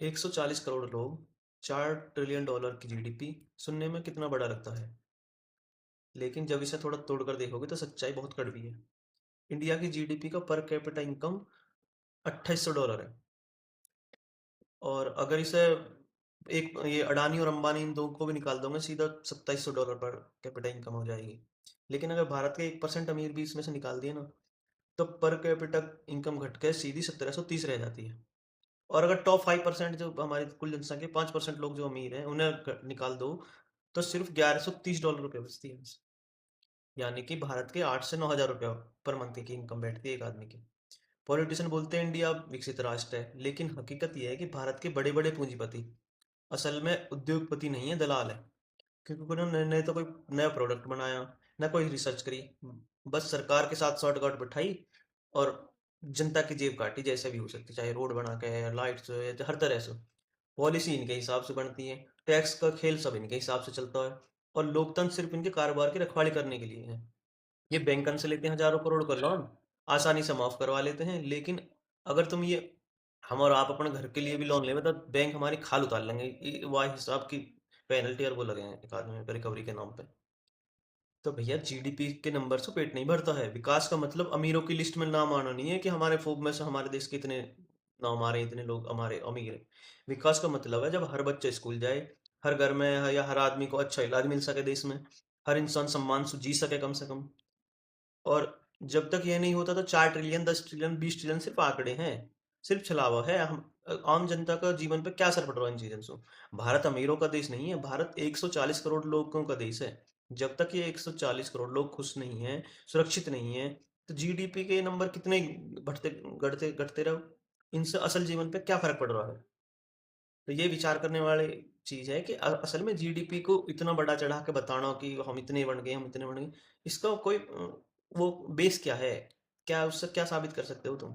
140 करोड़ लोग, 4 trillion dollar की GDP सुनने में कितना बड़ा लगता है, लेकिन जब इसे थोड़ा तोड़कर देखोगे तो सच्चाई बहुत कड़वी है। इंडिया की जीडीपी का पर कैपिटा इनकम $2800 है और अगर इसे एक ये अडानी और अंबानी इन 2 को भी निकाल दोगे सीधा $2700 पर कैपिटा इनकम हो जाएगी। लेकिन अगर भारत के 1% अमीर भी इसमें से निकाल दिए ना, तो पर कैपिटा इनकम घट के सीधी 1730 रह जाती है। और अगर टॉप 5% जो हमारी कुल जनसंख्या 5% लोग जो अमीर हैं उन्हें निकाल दो तो सिर्फ $1130 बचती है बस। यानी कि भारत के 8 से 9,000 रुपये पर मंथ की इनकम बैठती है एक आदमी की। पॉलिटिशियन बोलते हैं इंडिया विकसित राष्ट्र है, लेकिन हकीकत यह है कि भारत के बड़े बड़े पूंजीपति असल में उद्योगपति नहीं है, दलाल है। क्योंकि उन्होंने न तो कोई नया प्रोडक्ट बनाया, ना कोई रिसर्च करी, बस सरकार के साथ शॉर्टकट बिठाई और जनता की जेब काटी जैसे भी हो सकती, चाहे रोड बना के या लाइट्स हो या हर तरह से। पॉलिसी इनके हिसाब से बनती है, टैक्स का खेल सब इनके हिसाब से चलता है और लोकतंत्र सिर्फ इनके कारोबार की रखवाली करने के लिए है। ये बैंकन से लेते हैं हजारों करोड़ का लोन, आसानी से माफ करवा लेते हैं, लेकिन अगर तुम ये हम और आप अपने घर के लिए भी लोन लेंगे तो बैंक हमारी खाल उतार लेंगे, वाह हिसाब की पेनल्टी और वो लगे हैं एक आदमी पे रिकवरी के नाम पे। तो भैया जीडीपी के नंबर से पेट नहीं भरता है। विकास का मतलब अमीरों की लिस्ट में नाम आना नहीं है कि हमारे फोब में से हमारे देश के इतने नाम आ रहे हैं, इतने लोग हमारे अमीर हैं। विकास का मतलब है जब हर बच्चा स्कूल जाए, हर घर में या हर आदमी को अच्छा इलाज मिल सके देश में, हर इंसान सम्मान से जी सके कम से कम। और जब तक ये नहीं होता तो 4 ट्रिलियन 10 ट्रिलियन 20 ट्रिलियन सिर्फ आंकड़े हैं, सिर्फ छलावा है। हम आम जनता का जीवन पे क्या असर पड़ रहा है इन चीजों से। भारत अमीरों का देश नहीं है, भारत 140 करोड़ लोगों का देश है। जब तक ये 140 करोड़ लोग खुश नहीं है, सुरक्षित नहीं है, तो जीडीपी के नंबर कितने बढ़ते घटते घटते रहो, इनसे असल जीवन पे क्या फर्क पड़ रहा है। तो ये विचार करने वाली चीज है कि असल में जीडीपी को इतना बड़ा चढ़ा के बताना कि हम इतने बन गए, हम इतने बन गए, इसका कोई वो बेस क्या है? क्या उससे क्या साबित कर सकते हो तुम?